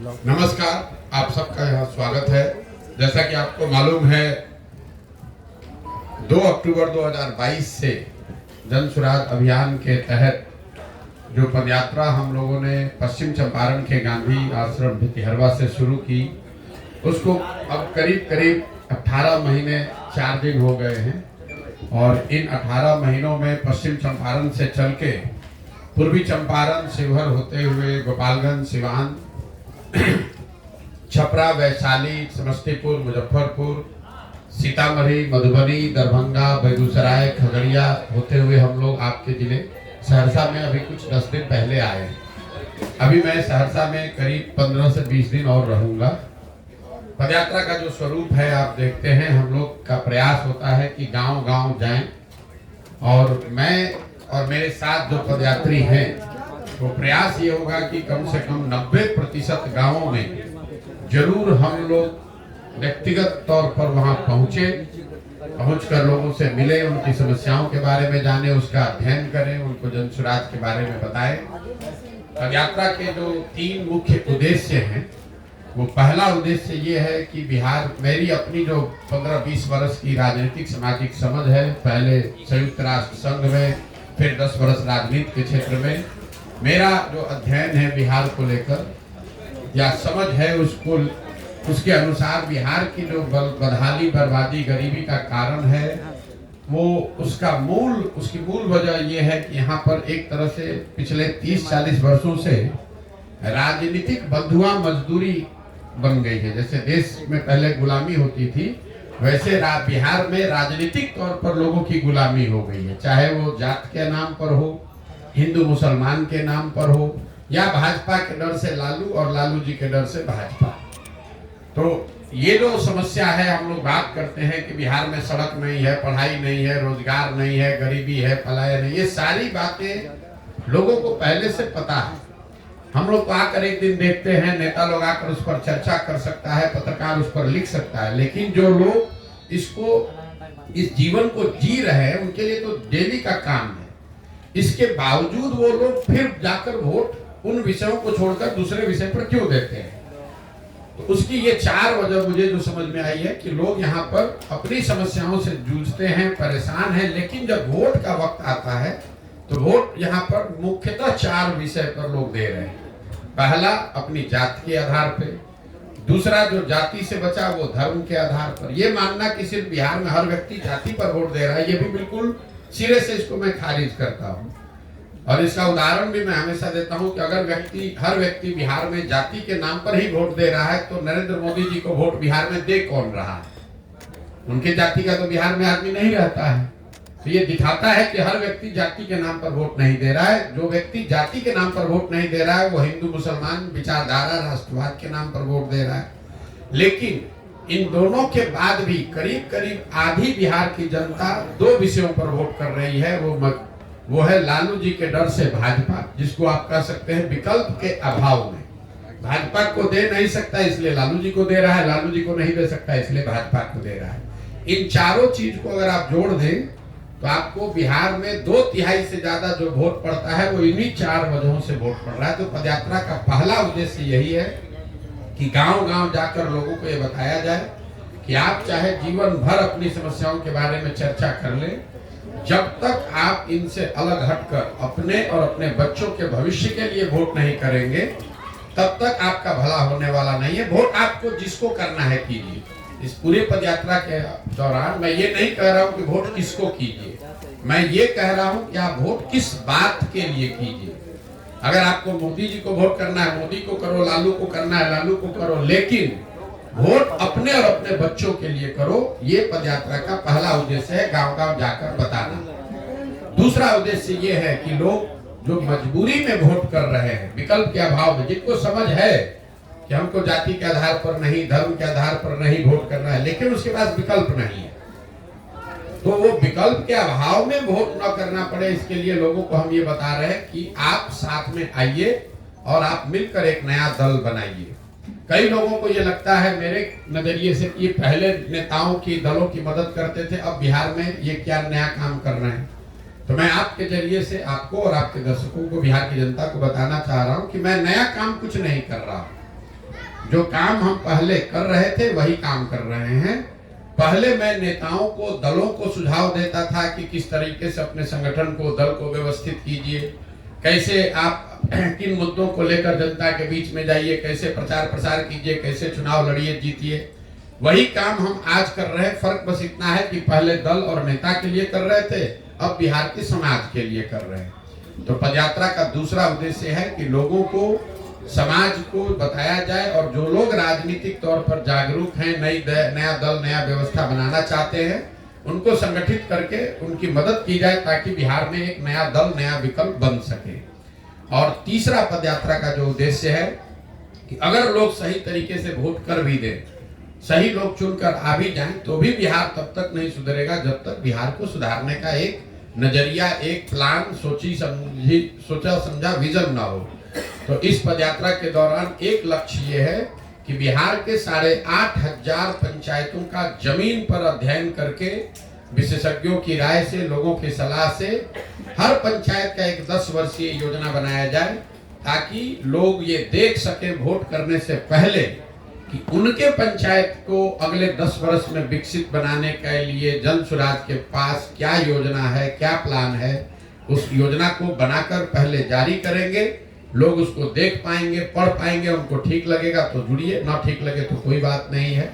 नमस्कार, आप सबका यहाँ स्वागत है। जैसा कि आपको मालूम है, 2 अक्टूबर 2022 से जन सुराज अभियान के तहत जो पदयात्रा हम लोगों ने पश्चिम चंपारण के गांधी आश्रम भितिहरवा से शुरू की, उसको अब करीब करीब 18 महीने 4 दिन हो गए हैं। और इन 18 महीनों में पश्चिम चंपारण से चल के पूर्वी चंपारण, शिवहर होते हुए गोपालगंज, सिवान, छपरा, वैशाली, समस्तीपुर, मुजफ्फरपुर, सीतामढ़ी, मधुबनी, दरभंगा, बेगूसराय, खगड़िया होते हुए हम लोग आपके जिले सहरसा में अभी कुछ 10 दिन पहले आए हैं। अभी मैं सहरसा में करीब 15 से 20 दिन और रहूंगा। पदयात्रा का जो स्वरूप है आप देखते हैं, हम लोग का प्रयास होता है कि गांव-गांव जाएं और मैं और मेरे साथ जो पदयात्री हैं, तो प्रयास ये होगा कि कम से कम 90% गांवों में जरूर हम लोग व्यक्तिगत तौर पर वहां पहुंचकर लोगों से मिले, उनकी समस्याओं के बारे में जाने, उसका अध्ययन करें, उनको जन सुराज के बारे में बताएं। पदयात्रा के जो 3 मुख्य उद्देश्य हैं, वो पहला उद्देश्य ये है कि बिहार, मेरी अपनी जो 15-20 वर्ष की राजनीतिक सामाजिक समझ है, पहले संयुक्त राष्ट्र संघ में, फिर 10 वर्ष राजनीति के क्षेत्र में, मेरा जो अध्ययन है बिहार को लेकर या समझ है, उसके अनुसार बिहार की जो बदहाली, बर्बादी, गरीबी का कारण है, वो उसकी मूल वजह ये है कि यहाँ पर एक तरह से पिछले 30-40 वर्षों से राजनीतिक बंधुआ मजदूरी बन गई है। जैसे देश में पहले गुलामी होती थी, वैसे बिहार में राजनीतिक तौर पर लोगों की गुलामी हो गई है, चाहे वो जात के नाम पर हो, हिंदू मुसलमान के नाम पर हो, या भाजपा के डर से लालू और लालू जी के डर से भाजपा। तो ये जो समस्या है, हम लोग बात करते हैं कि बिहार में सड़क नहीं है, पढ़ाई नहीं है, रोजगार नहीं है, गरीबी है, पलायन नहीं, ये सारी बातें लोगों को पहले से पता है। हम लोग आकर एक दिन देखते हैं, नेता लोग आकर उस पर चर्चा कर सकता है, पत्रकार उस पर लिख सकता है, लेकिन जो लोग इस जीवन को जी रहे हैं, उनके लिए तो डेली का काम है। इसके बावजूद वो लोग फिर जाकर वोट उन विषयों को छोड़कर दूसरे विषय पर क्यों देते हैं? तो उसकी ये 4 वजह मुझे जो समझ में आई है कि लोग यहाँ पर अपनी समस्याओं से जूझते हैं, परेशान हैं, लेकिन जब वोट का वक्त आता है तो वोट यहाँ पर मुख्यतः 4 विषय पर लोग दे रहे हैं। पहला, अपनी जाति के आधार पे। दूसरा, जो जाति से बचा वो धर्म के आधार पर। ये मानना कि सिर्फ बिहार में हर व्यक्ति जाति पर वोट दे रहा है, ये भी बिल्कुल सिरे से इसको मैं खारिज करता हूँ। और इसका उदाहरण भी मैं हमेशा देता हूँ कि अगर हर व्यक्ति बिहार में जाति के नाम पर ही वोट दे रहा है, तो नरेंद्र मोदी जी को वोट बिहार में दे कौन रहा है? उनके जाति का तो बिहार में आदमी नहीं रहता है। तो ये दिखाता है कि हर व्यक्ति जाति के नाम पर वोट नहीं दे रहा है। जो व्यक्ति जाति के नाम पर वोट नहीं दे रहा है, वो हिंदू मुसलमान विचारधारा, राष्ट्रवाद के नाम पर वोट दे रहा है। लेकिन इन दोनों के बाद भी करीब करीब आधी बिहार की जनता 2 विषयों पर वोट कर रही है। वो है लालू जी के डर से भाजपा, जिसको आप कह सकते हैं विकल्प के अभाव में। भाजपा को दे नहीं सकता इसलिए लालू जी को दे रहा है, लालू जी को नहीं दे सकता इसलिए भाजपा को दे रहा है। इन चारों चीज को अगर आप जोड़ दें तो आपको बिहार में 2/3 से ज्यादा जो वोट पड़ता है, वो इन्हीं 4 वजहों से वोट पड़ रहा है। तो पदयात्रा का पहला उद्देश्य यही है कि गांव-गांव जाकर लोगों को ये बताया जाए कि आप चाहे जीवन भर अपनी समस्याओं के बारे में चर्चा कर लें, जब तक आप इनसे अलग हटकर अपने और अपने बच्चों के भविष्य के लिए वोट नहीं करेंगे, तब तक आपका भला होने वाला नहीं है। वोट आपको जिसको करना है कीजिए। इस पूरे पदयात्रा के दौरान मैं ये नहीं कह रहा हूँ कि वोट किसको कीजिए, मैं ये कह रहा हूँ कि आप वोट किस बात के लिए कीजिए। अगर आपको मोदी जी को वोट करना है, मोदी को करो, लालू को करना है, लालू को करो, लेकिन वोट अपने और अपने बच्चों के लिए करो। ये पदयात्रा का पहला उद्देश्य है, गांव-गांव जाकर बताना। दूसरा उद्देश्य ये है कि लोग जो मजबूरी में वोट कर रहे हैं, विकल्प के अभाव में, जिनको समझ है कि हमको जाति के आधार पर नहीं, धर्म के आधार पर नहीं वोट करना है, लेकिन उसके पास विकल्प नहीं है, तो वो विकल्प के अभाव में वोट न करना पड़े, इसके लिए लोगों को हम ये बता रहे हैं कि आप साथ में आइए और आप मिलकर एक नया दल बनाइए। कई लोगों को ये लगता है मेरे नजरिए से कि पहले नेताओं की, दलों की मदद करते थे, अब बिहार में ये क्या नया काम कर रहे हैं। तो मैं आपके जरिए से आपको और आपके दर्शकों को, बिहार की जनता को बताना चाह रहा हूं कि मैं नया काम कुछ नहीं कर रहा हूं। जो काम हम पहले कर रहे थे वही काम कर रहे हैं। पहले मैं नेताओं को, दलों को सुझाव देता था कि किस तरीके से अपने संगठन को, दल को व्यवस्थित कीजिए, कैसे आप किन मुद्दों को लेकर जनता के बीच में जाइए, कैसे प्रचार प्रसार कीजिए, कैसे चुनाव लड़िए, जीतिए। वही काम हम आज कर रहे हैं। फर्क बस इतना है कि पहले दल और नेता के लिए कर रहे थे, अब बिहार के समाज के लिए कर रहे हैं। तो पदयात्रा का दूसरा उद्देश्य है कि लोगों को, समाज को बताया जाए, और जो लोग राजनीतिक तौर पर जागरूक हैं, नया दल, नया व्यवस्था बनाना चाहते हैं, उनको संगठित करके उनकी मदद की जाए ताकि बिहार में एक नया दल, नया विकल्प बन सके। और तीसरा पदयात्रा का जो उद्देश्य है कि अगर लोग सही तरीके से वोट कर भी दें, सही लोग चुनकर आ भी जाएं, तो भी बिहार तब तक नहीं सुधरेगा जब तक बिहार को सुधारने का एक नजरिया, एक प्लान, सोचा समझा विजन ना हो। तो इस पदयात्रा के दौरान एक लक्ष्य ये है कि बिहार के 8,500 पंचायतों का जमीन पर अध्ययन करके, विशेषज्ञों की राय से, लोगों की सलाह से हर पंचायत का एक 10 वर्षीय योजना बनाया जाए, ताकि लोग ये देख सके वोट करने से पहले कि उनके पंचायत को अगले 10 वर्ष में विकसित बनाने के लिए जन सुराज के पास क्या योजना है, क्या प्लान है। उस योजना को बनाकर पहले जारी करेंगे, लोग उसको देख पाएंगे, पढ़ पाएंगे, उनको ठीक लगेगा तो जुड़िए, ना ठीक लगे तो कोई बात नहीं है।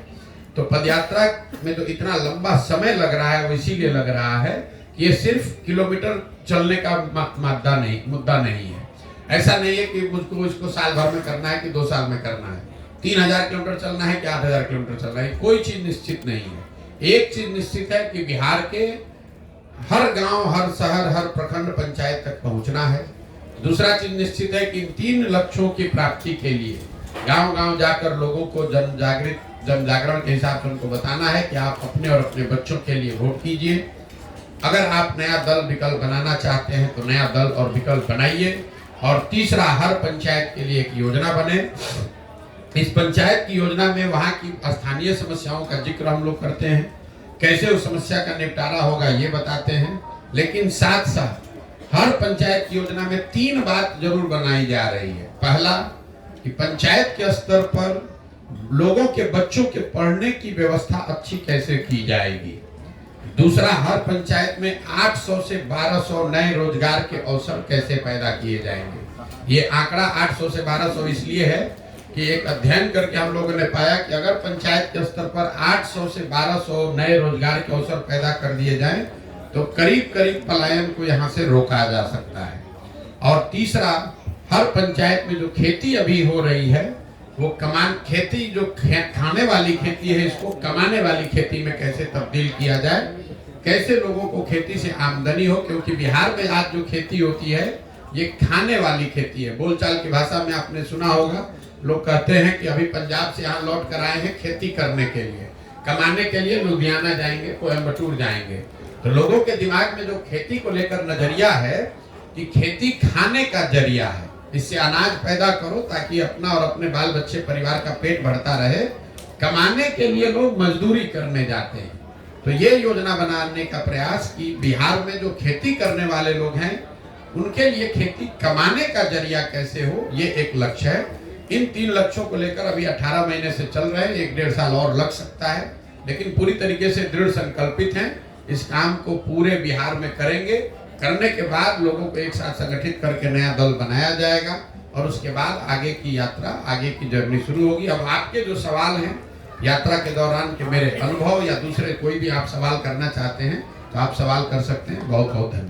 तो पदयात्रा में जो इतना लंबा समय लग रहा है वो इसीलिए लग रहा है कि ये सिर्फ किलोमीटर चलने का मुद्दा नहीं है। ऐसा नहीं है कि मुझको इसको साल भर में करना है कि 2 साल में करना है, 3000 किलोमीटर चलना है कि 8000 किलोमीटर चलना है, कोई चीज निश्चित नहीं है। एक चीज निश्चित है कि बिहार के हर गांव, हर शहर, हर प्रखंड पंचायत तक पहुंचना है। दूसरा चीज निश्चित है कि इन 3 लक्ष्यों की प्राप्ति के लिए गांव गांव जाकर लोगों को जन जागरण के हिसाब से उनको बताना है कि आप अपने और अपने बच्चों के लिए वोट कीजिए। अगर आप नया दल विकल्प बनाना चाहते हैं तो नया दल और विकल्प बनाइए। और तीसरा, हर पंचायत के लिए एक योजना बने। इस पंचायत की योजना में वहां की स्थानीय समस्याओं का जिक्र हम लोग करते हैं, कैसे उस समस्या का निपटारा होगा ये बताते हैं। लेकिन साथ साथ हर पंचायत की योजना में 3 बात जरूर बनाई जा रही है। पहला, कि पंचायत के स्तर पर लोगों के बच्चों के पढ़ने की व्यवस्था अच्छी कैसे की जाएगी। दूसरा, हर पंचायत में 800 से 1200 नए रोजगार के अवसर कैसे पैदा किए जाएंगे। ये आंकड़ा 800 से 1200 इसलिए है कि एक अध्ययन करके हम लोगों ने पाया कि अगर पंचायत के स्तर पर 800 से 1200 नए रोजगार के अवसर पैदा कर दिए जाएं तो करीब करीब पलायन को यहाँ से रोका जा सकता है। और तीसरा, हर पंचायत में जो खेती अभी हो रही है वो खेती जो खाने वाली खेती है, इसको कमाने वाली खेती में कैसे तब्दील किया जाए, कैसे लोगों को खेती से आमदनी हो। क्योंकि बिहार में आज जो खेती होती है ये खाने वाली खेती है। बोलचाल की भाषा में आपने सुना होगा, लोग कहते हैं कि अभी पंजाब से यहाँ लौट कर आए हैं खेती करने के लिए, कमाने के लिए लुधियाना जाएंगे, कोयम्बटूर जाएंगे। तो लोगों के दिमाग में जो खेती को लेकर नजरिया है कि खेती खाने का जरिया है, इससे अनाज पैदा करो ताकि अपना और अपने बाल बच्चे परिवार का पेट भरता रहे। कमाने के लिए लोग मजदूरी करने जाते हैं। तो ये योजना बनाने का प्रयास कि बिहार में जो खेती करने वाले लोग हैं उनके लिए खेती कमाने का जरिया कैसे हो, ये एक लक्ष्य है। इन 3 लक्ष्यों को लेकर अभी 18 महीने से चल रहे हैं, 1-1.5 साल और लग सकता है, लेकिन पूरी तरीके से दृढ़ संकल्पित हैं। इस काम को पूरे बिहार में करेंगे। करने के बाद लोगों को एक साथ संगठित करके नया दल बनाया जाएगा और उसके बाद आगे की यात्रा, आगे की जर्नी शुरू होगी। अब आपके जो सवाल हैं यात्रा के दौरान के मेरे अनुभव या दूसरे कोई भी आप सवाल करना चाहते हैं तो आप सवाल कर सकते हैं। बहुत बहुत धन्यवाद।